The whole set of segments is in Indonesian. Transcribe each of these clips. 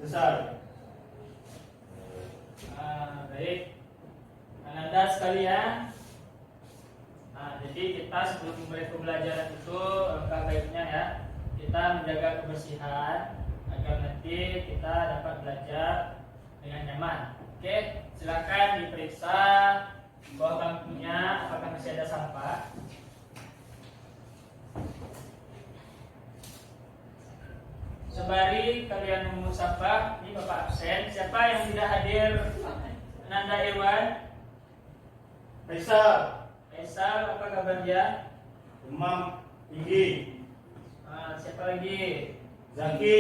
Besar. Baik. Ananda sekalian. Jadi kita sebelum memulai pembelajaran itu alangkah baiknya ya kita menjaga kebersihan agar nanti kita dapat belajar dengan nyaman. Oke, silakan diperiksa bawah bangkunya apakah masih ada sampah. Sembari kalian memungut sampah, ini Bapak absen. Siapa yang tidak hadir? Ananda Irwan, Faisal. Faisal, apa kabar dia? Demam tinggi. Siapa lagi? Zaki.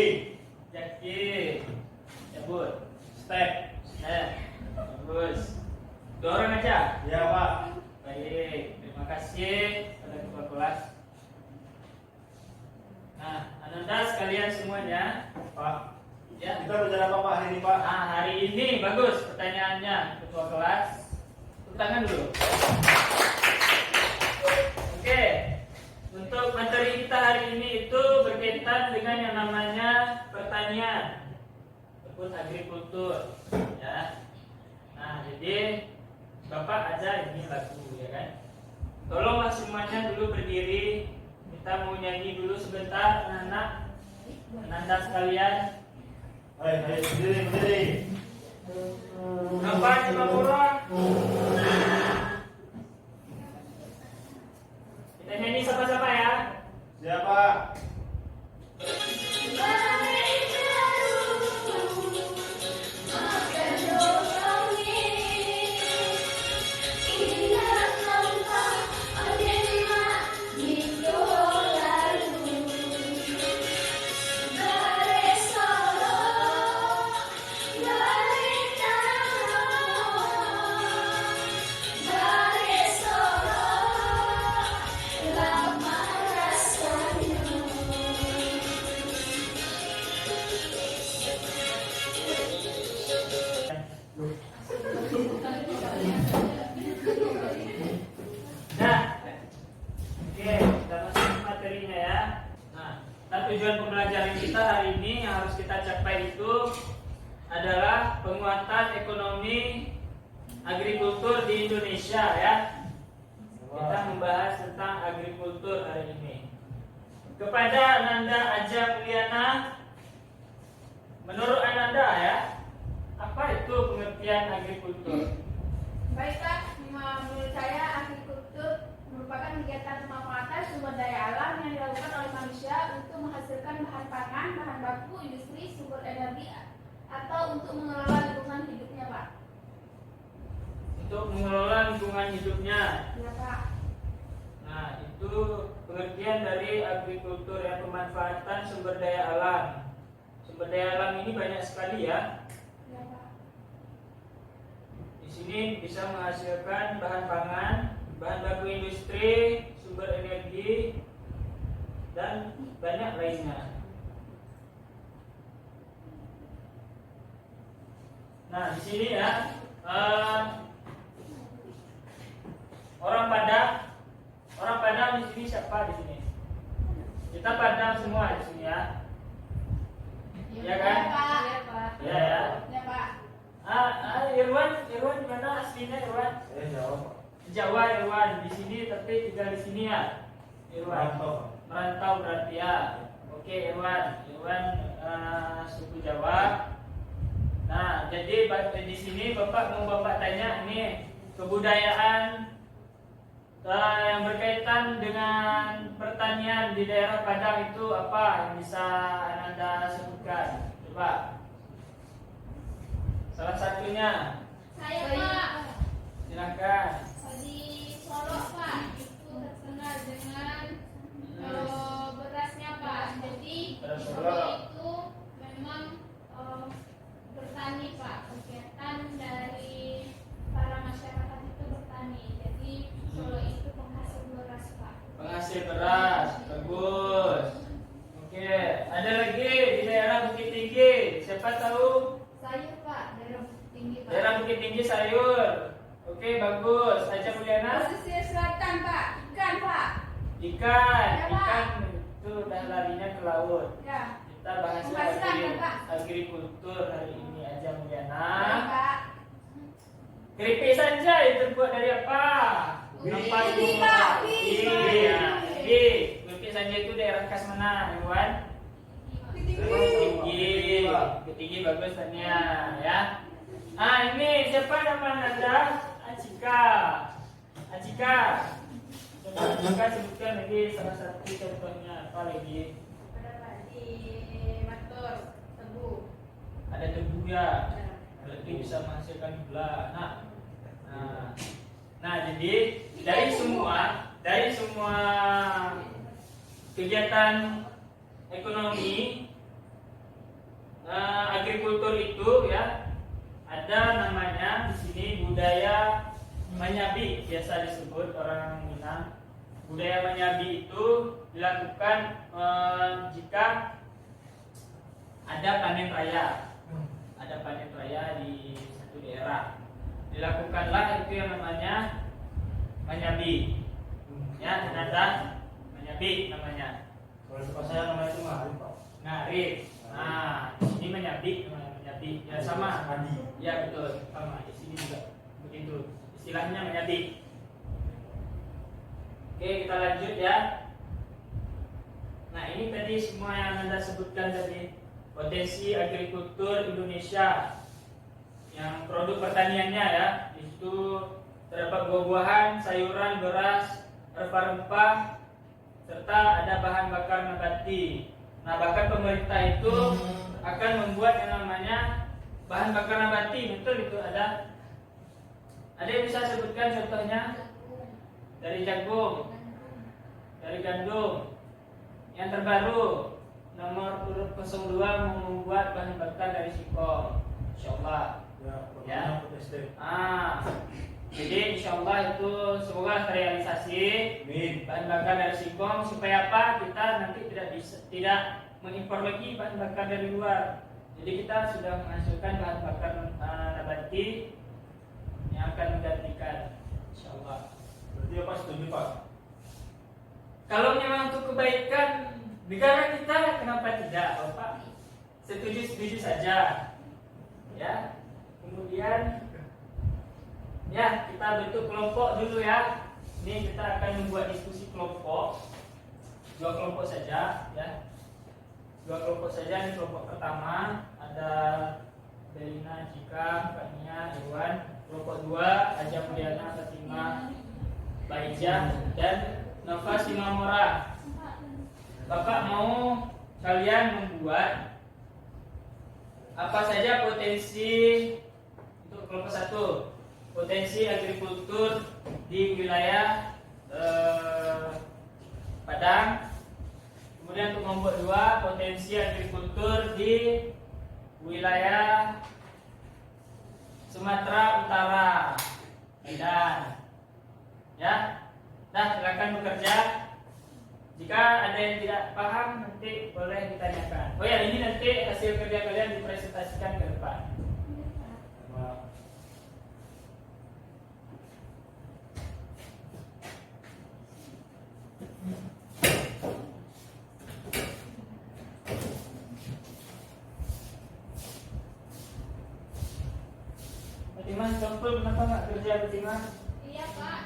Jaki, cabut. Step. Bagus. Dua orang aja. Ya Pak. Baik, terima kasih pada ketua kelas. Nah, Ananda sekalian semuanya. Pak. Ya. Kita belajar apa Pak hari ini Pak? Hari ini bagus pertanyaannya ketua kelas. Tepuk tangan dulu. Oke. Untuk materi kita hari ini itu berkaitan dengan yang namanya pertanian ataupun agrikultur, ya. Nah, jadi Bapak aja ini lagu, ya kan? Tolonglah semuanya dulu berdiri. Kita mau nyanyi dulu sebentar, anak-anak, Ananda sekalian. Ayo berdiri. Apa Cimapura? Kita nyanyi sama-sama ya. Siapa? Tujuan pembelajaran kita hari ini yang harus kita capai itu adalah penguatan ekonomi agrikultur di Indonesia ya. Kita membahas tentang agrikultur hari ini. Kepada Ananda Aja Mulyana, menurut Ananda ya, apa itu pengertian agrikultur? Baik Pak, menurut saya agrikultur merupakan kegiatan pemanfaatan sumber daya alam yang dilakukan oleh manusia untuk menghasilkan bahan pangan, bahan baku, industri, sumber energi, atau untuk mengelola lingkungan hidupnya, Pak. Untuk mengelola lingkungan hidupnya. Ya, Pak. Nah, itu pengertian dari agrikultur yang pemanfaatan sumber daya alam. Sumber daya alam ini banyak sekali ya. Ya, Pak. Di sini bisa menghasilkan bahan pangan, bahan baku industri, sumber energi, dan banyak lainnya. Nah, di sini ya, orang Padang di sini siapa di sini? Kita Padang semua di sini ya. Ya kan? Ya, Pak. Ya, Pak. Ya ya. Ya, Pak. Irwan di mana aslinya Irwan? Saya jawab Pak. Jawa Irwan di sini tapi tinggal di sini ya. Irwan. Merantau berarti ya. Oke Irwan suku Jawa. Nah jadi di sini Bapak tanya ini kebudayaan yang berkaitan dengan pertanian di daerah Padang itu apa yang bisa Anda sebutkan? Coba. Salah satunya. Saya, Pak. Silakan. Di Solo, Pak, itu terkenal dengan berasnya, Pak. Jadi Beras di Solo. Solo itu memang bertani, Pak. Kegiatan dari para masyarakat itu bertani. Jadi Solo itu penghasil beras, Pak. Penghasil beras, bagus. Oke, ada lagi di daerah Bukit Tinggi. Siapa tahu? Sayur, Pak, daerah Bukit Tinggi, Pak. Daerah Bukit Tinggi sayur. Oke, bagus. Aja Mulyana. Pesisir selatan, Pak. Ikan, Pak. Ikan. Ya, Pak. Ikan itu udah larinya ke laut. Ya. Kita bahas agrikultur hari ini aja Mulyana. Baik, Pak. Keripik saja itu terbuat dari apa? Nafas Biji, Pak. biji. Biji. Ya, jadi keripik saja itu daerah khas mana, Iwan? Tinggi. Tinggi bagus Tania, ya. Ah, ini siapa nama Anda? Acika. Acika. Coba Acika sebutkan lagi salah satu contohnya apa lagi? Ada Pak di Matur, Tebu. Ada tebu ya. Berarti bisa menghasilkan gula. Nah, jadi dari semua kegiatan ekonomi agrikultur itu ya ada namanya di sini budaya manyabi, biasa disebut orang Minang. Budaya manyabi itu dilakukan jika ada panen raya. Ada panen raya di satu daerah. Dilakukanlah itu yang namanya manyabi. Ya, ternyata manyabi namanya. Kalau suka saya namanya itu Arif, Pak. Ngarif. Nah, ini menyabi namanya menyabi. Ya sama. Adi. Ya betul. Sama di sini juga begitu. Istilahnya menyabi. Oke, kita lanjut ya. Nah, ini tadi semua yang Anda sebutkan tadi. Potensi agrikultur Indonesia. Yang produk pertaniannya ya. Itu terdapat buah-buahan, sayuran, beras, rempah-rempah, serta ada bahan bakar nabati. Nah, bahkan pemerintah itu akan membuat yang namanya bahan bakar nabati. Betul itu ada. Ada yang bisa sebutkan contohnya? Dari jagung, dari gandum. Yang terbaru nomor urut 02 mau membuat bahan bakar dari singkong. Insyaallah. Ya. Jadi insyaallah itu semoga terrealisasi. Bahan bakar dari singkong supaya apa? Kita nanti tidak mengimpor lagi bahan bakar dari luar. Jadi kita sudah menghasilkan bahan bakar nabati yang akan menggantikan insyaallah. Berarti apa setuju, Pak? Kalau memang untuk kebaikan negara kita, kenapa tidak, Bapak? Setuju saja. Ya. Kemudian ya, kita bentuk kelompok dulu ya. Ini kita akan membuat diskusi kelompok. 2 kelompok saja ya. 2 kelompok saja. Ini kelompok pertama ada Belina, Jika, Fania, Iwan. Kelompok 2 Aja Mulyana, Fatima, Baijah dan Nafas Imamora. Bapak mau kalian membuat apa saja potensi untuk kelompok 1, potensi agrikultur di wilayah Padang. Kemudian untuk kelompok 2, potensi agrikultur di wilayah Sumatera Utara, Medan. Ya, nah silakan bekerja. Jika ada yang tidak paham nanti boleh ditanyakan. Oh ya, ini nanti hasil kerja kalian dipresentasikan ke depan. Fatimah, contoh kenapa nggak kerja Fatimah? Iya, Pak.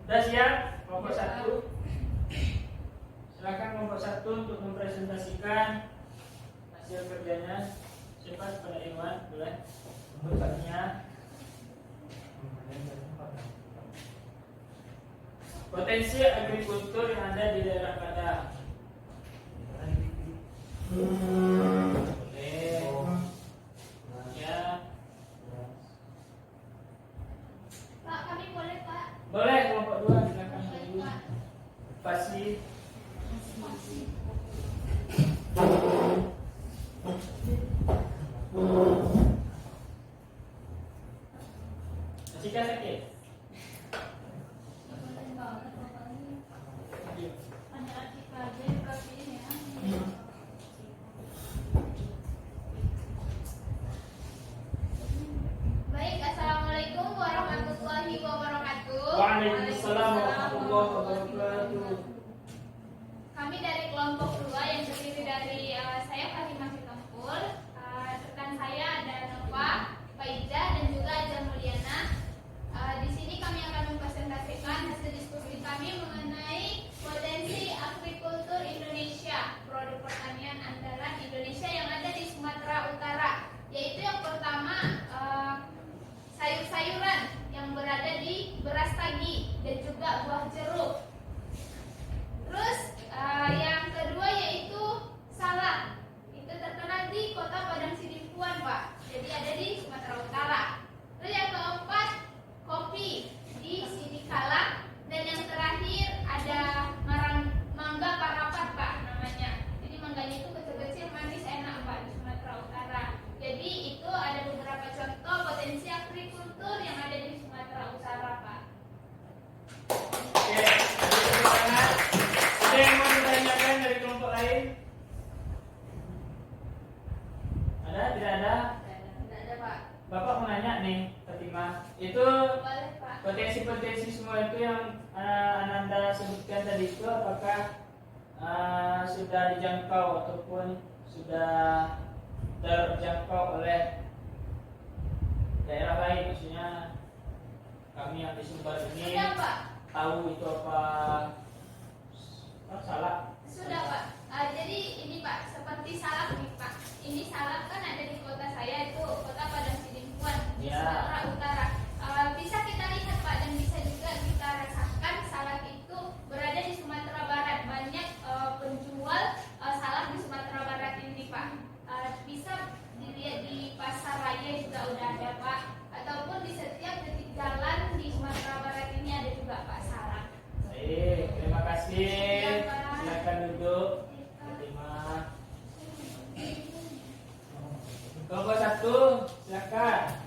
Sudah siap kelompok 1? Silakan kelompok 1 untuk mempresentasikan hasil kerjanya. Cepat pada Iwan, boleh. Bentuknya potensi agrikultur yang ada di daerah Padang. Boleh. Ya. Pak, kami boleh, Pak. Boleh kelompok 2 silakan dulu. Pasti. Masih. Jessica sakit. Ada artikel aja dikasihin ya. Baik, assalamualaikum warahmatullahi wabarakatuh. Waalaikumsalam warahmatullahi wabarakatuh. Kami dari kelompok 2 yang terdiri dari saya Fatimah Fitnampul, rekan saya ada Nova, Faiza dan juga Aja Mulyana. Di sini kami akan mempresentasikan hasil diskusi kami mengenai potensi agrikultur Indonesia, produk pertanian andalan Indonesia yang ada di Sumatera Utara, yaitu yang pertama sayur-sayuran yang berada di beras tagi dan juga buah jeruk. Terus yang kedua yaitu salak, itu terkenal di kota Padang Sidimpuan, Pak, jadi ada di Sumatera Utara. Terus yang keempat kopi di Sidikalang, dan yang terakhir ada mangga parapat, Pak, namanya. Jadi mangganya itu kecil-kecil manis enak, Pak, di Sumatera Utara. Jadi itu ada beberapa contoh potensi agrikultur yang ada di Sumatera Utara, Pak. Oke, terima kasih. Ada yang mau ditanyakan dari kelompok lain? Ada? Tidak ada? Tidak ada, Pak. Bapak mau nanya nih, Fatimah. Itu Boleh, Pak. potensi-potensi semua itu yang Ananda sebutkan tadi itu apakah sudah dijangkau ataupun sudah terjangkau oleh daerah lain? Maksudnya kami yang di Sumbar ini Sudah, Pak. tahu itu apa salah? Sudah, Pak. Jadi ini, Pak, seperti salak nih, Pak. Ini salak kan ada di kota saya, itu kota Padang Sidimpuan di Ya. Sumatera Utara. Bisa kita lihat, Pak, dan bisa juga kita rasakan salak itu berada di Sumatera Barat. Banyak penjual salak di Sumatera Barat ini, Pak. Bisa dilihat di pasar raya juga udah ada, Pak. Ataupun di setiap titik jalan di Sumatera Barat ini ada juga, Pak, salak. Baik, terima kasih. Ya, Pak. Silakan duduk. Fatimah. Kelompok 1, silakan.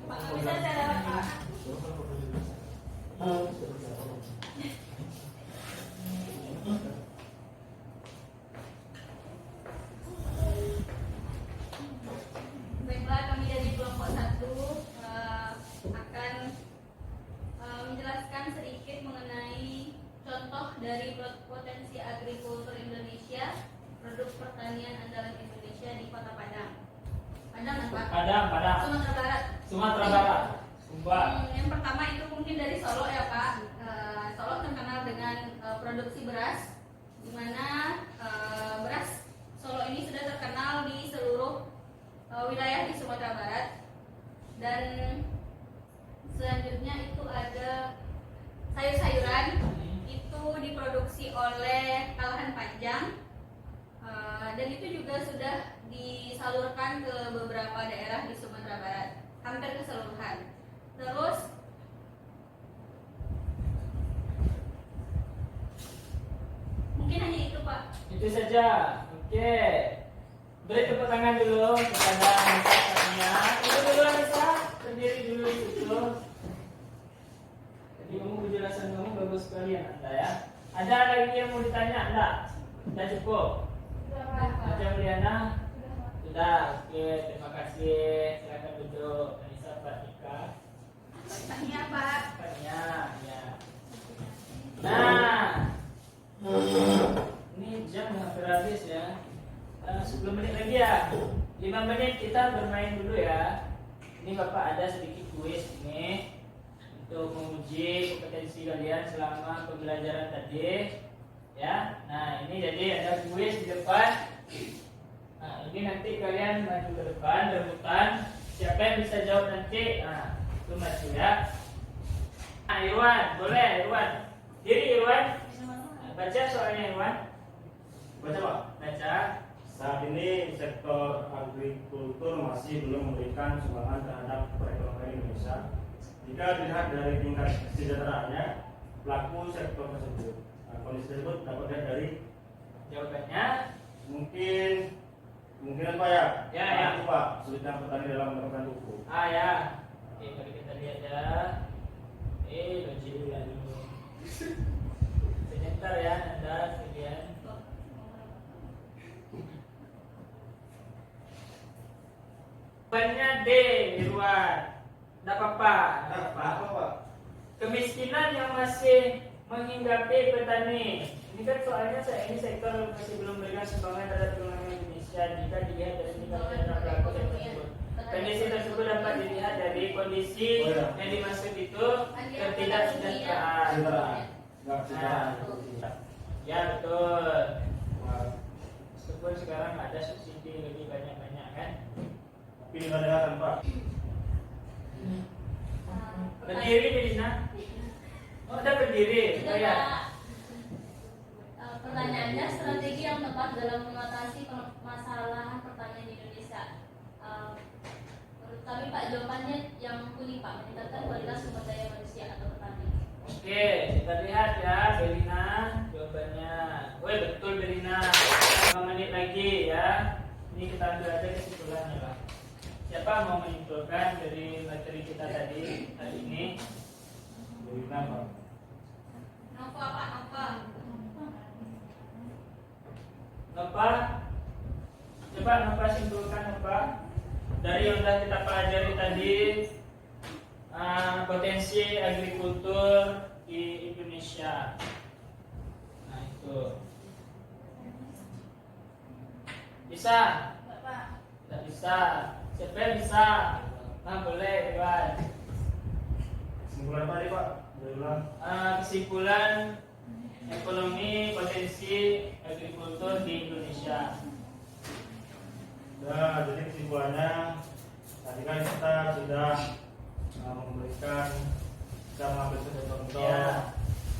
Pak, nggak bisa saya lewat, Pak. Baiklah, kami dari kelompok 1 akan menjelaskan sedikit mengenai contoh dari potensi agrikultur Indonesia, produk pertanian andalan Indonesia di Kota Padang. Padang, kan, Pak? Padang. Sumatera Barat. Sumatera Barat. Sumbar. Yang pertama itu mungkin dari Solo ya, Pak. Solo terkenal dengan produksi beras, di mana beras Solo ini sudah terkenal di seluruh wilayah di Sumatera Barat. Dan selanjutnya itu ada sayur-sayuran, itu diproduksi oleh Kalahan Panjang, dan itu juga sudah disalurkan ke beberapa daerah di Sumatera Barat, hampir keseluruhan. Terus mungkin hanya itu, Pak. Itu saja. Oke. Beri tepuk tangan dulu kepada Anissa Fatimah. Itu dulu Anissa, berdiri dulu itu. Jadi kamu penjelasan kamu bagus sekali Anda ya. Ada lagi yang mau ditanya? Enggak? Sudah cukup? Sudah, Pak. Aja Mulyana? Sudah, Pak. Sudah. Oke, terima kasih. Silakan duduk. Anissa Fatimah. Tanya, Pak. Tanya, ya. Nah, ini jam hampir habis ya. 10 menit lagi ya. 5 menit kita bermain dulu ya. Ini Bapak ada sedikit kuis ini untuk menguji kompetensi kalian selama pembelajaran tadi. Ya. Nah, ini jadi ada kuis di depan. Nah, ini nanti kalian maju ke depan rebutan. Siapa yang bisa jawab nanti? Nah, itu maju ya. Nah, Irwan, boleh Irwan. Diri Irwan. Baca soalnya Irwan. Baca Pak. Baca. Saat ini sektor agrikultur masih belum memberikan sumbangan terhadap perekonomian Indonesia, di Jika dilihat dari tingkat kesejahteraannya pelaku sektor tersebut, nah, kondisi tersebut dapat dilihat dari Jawabannya kemungkinan Pak ya. Ya, Nah, ya. itu Pak, sulitnya petani dalam mendapatkan pupuk. ya. Oke, mari kita lihat ya. Logik dulu dulu. Sebentar ya, Anda sekalian. Jawabannya D, Irwan. Tidak apa-apa. Apa Pak? Kemiskinan yang masih menghinggapi petani. Ini kan soalnya ini sektor masih belum memberikan sumbangan terhadap ekonomi Indonesia jika dilihat dari tingkat kesejahteraan pelaku tersebut. Kondisi tersebut dapat dilihat dari kondisi yang dimaksud itu ketidaksejahteraan. Enggak sejahtera. Ya betul. Meskipun sekarang ada subsidi lebih banyak-banyak kan. Tapi dengar Pak. Berdiri Medina. Oh, udah berdiri. Oh ya. Pertanyaannya, strategi yang tepat dalam mengatasi permasalahan pertanian di Indonesia. Menurut kami Pak, jawabannya yang kuning Pak, meningkatkan kualitas sumber daya manusia atau petani. Oke, kita lihat ya Belina jawabannya. Woi betul Belina. 5 menit lagi ya. Ini kita ambil aja kesimpulannya Pak. Siapa mau menyimpulkan dari materi kita tadi hari ini? Belina Pak. Nova Pak, Nova. Nova, coba Nova simpulkan Nova. Dari yang sudah kita pelajari tadi, potensi agrikultur di Indonesia. Nah itu bisa? Bapak. Tidak bisa. Siapa yang bisa? Nah boleh Iwan. Kesimpulan tadi Pak, berulang. Kesimpulan ekonomi potensi agrikultur di Indonesia. Nah, jadi kesimpulannya tadi kan kita sudah memberikan, kita mengambil contoh. Ya.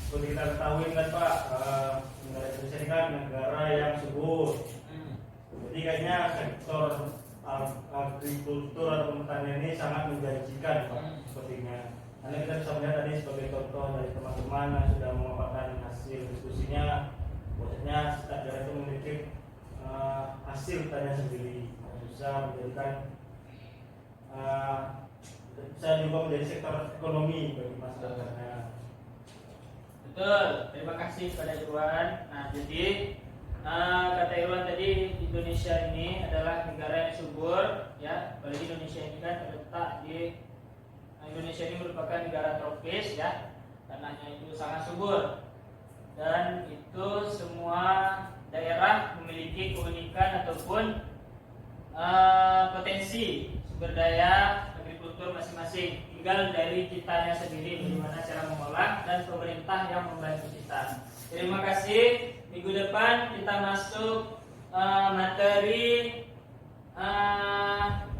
Seperti kita ketahui kan Pak, negara Indonesia ini kan negara yang subur. Jadi kayaknya sektor agrikultur atau pertanian ini sangat menjanjikan Pak, sepertinya. Karena kita bisa melihat tadi sebagai contoh dari teman-teman yang sudah memaparkan hasil diskusinya, maksudnya setiap daerah itu memiliki hasil pertanian sendiri, bisa menjadikan bisa juga menjadi sektor ekonomi bagi masyarakatnya. Betul, terima kasih kepada Irwan. Nah, jadi kata Irwan tadi Indonesia ini adalah negara yang subur, ya. Apalagi Indonesia ini kan terletak di Indonesia ini merupakan negara tropis, ya. Tanahnya itu sangat subur dan itu semua daerah memiliki keunikan ataupun potensi sumber daya agrikultur masing-masing. Tinggal dari kitanya sendiri bagaimana cara mengolah dan pemerintah yang membantu kita. Terima kasih. Minggu depan kita masuk materi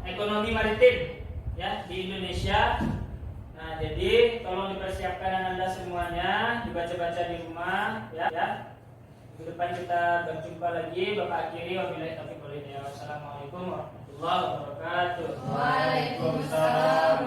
ekonomi maritim ya di Indonesia. Nah, jadi tolong dipersiapkan Anda semuanya, dibaca-baca di rumah ya. Minggu depan kita berjumpa lagi. Bapak akhiri wabillahi taufiq wal hidayah. Wassalamualaikum warahmatullahi wabarakatuh. Waalaikumsalam.